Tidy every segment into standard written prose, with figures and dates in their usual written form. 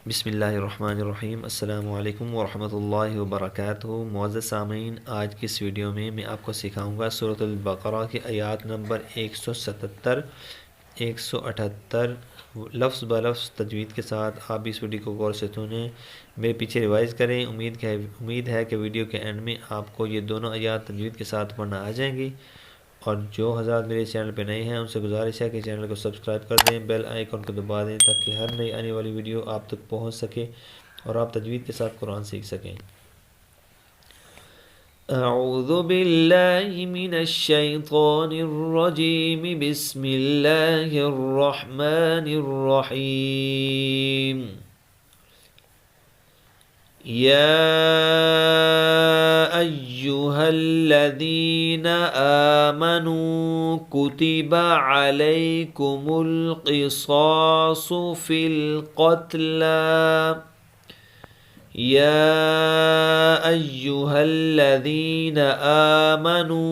बिस्मिल्लाहिर्रहमानिर्रहीम। अस्सलामु अलैकुम वरहमतुल्लाहि वबरकातुहू। मुअज़्ज़ज़ सामीन, आज की इस वीडियो में मैं आपको सिखाऊंगा सूरतुल बक़रा की आयत नंबर 177, 178 लफ्ज़ ब लफ्ज़ तजवीद के साथ। आप इस वीडियो को गौर से सुनें, मेरे पीछे रिवाइज़ करें। उम्मीद है कि वीडियो के एंड में आपको ये दोनों आयत तजवीद के साथ पढ़ना आ जाएंगी। और जो हज़रात मेरे चैनल पे नए हैं उनसे गुजारिश है कि चैनल को सब्सक्राइब कर दें, बेल आइकन को दबा दें ताकि हर नई आने वाली वीडियो आप तक पहुंच सके और आप तजवीद के साथ कुरान सीख सकें। अऊज़ु बिल्लाहि मिनश शैतानिर रजीम, बिस्मिल्लाहिर रहमानिर रहीम। या अय्युहल्लज़ीना आमनू कुतिबा अलैकुमुल क़िसासु फ़िल क़त्ला। या अय्युहल्लज़ीना आमनू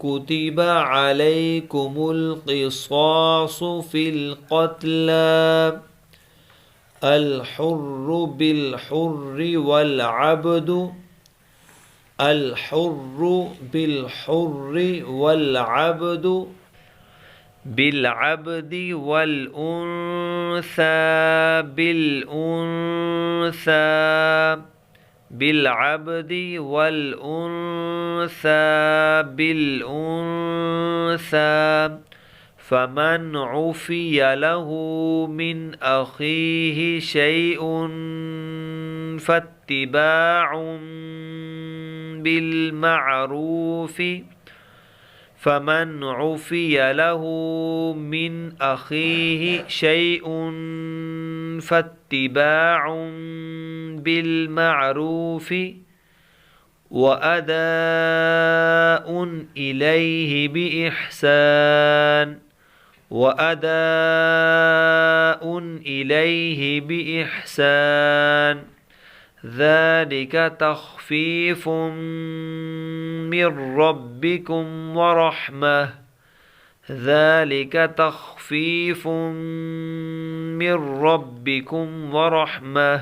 कुतिबा अलैकुमुल क़िसासु फ़िल क़त्ला। अल हुर्रु बिल हुर्रि वल अब्दु अल हुर्रु बिल हुर्रि वल अब्दु बिल अब्दि वल उन्सा बिल उन्सा बिल अब्दि वल उन्सा बिल उन्सा। फमन उफ़िय लहू मिन अख़ीहि शैउन फत्तिबाउन बिल मअरूफ़ि। फमन उफ़िय लहू मिन अख़ीहि शैउन फत्तिबाउन बिल मअरूफ़ि व अदाउन इलैहि बिइहसान वअदाउन इलैहि बिइहसान। ज़ालिका तख़फ़ीफ़ुम मिर रब्बिकुम व रहमह। ज़ालिका तख़फ़ीफ़ुम मिर रब्बिकुम व रहमह।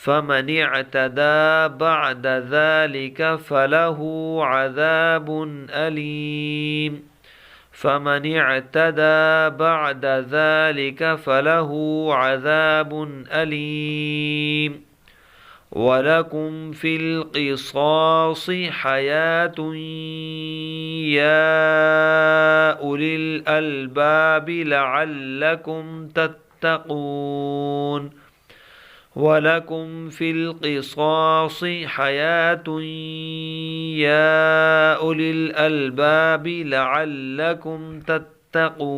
फमन इअतदा बअद ज़ालिका फलहु अज़ाबुन अलीम। फमन इअतदा बअद ज़ालिका फलहु अज़ाबुन अलीम। वलकुम फ़िल क़िसासि हयातुन या उलिल अलबाबि लअल्लकुम तत्तक़ून। वलकुम फ़िल क़िसासि हयातुन या उलिल अलबाबि लअल्लकुम तत्तक़ून।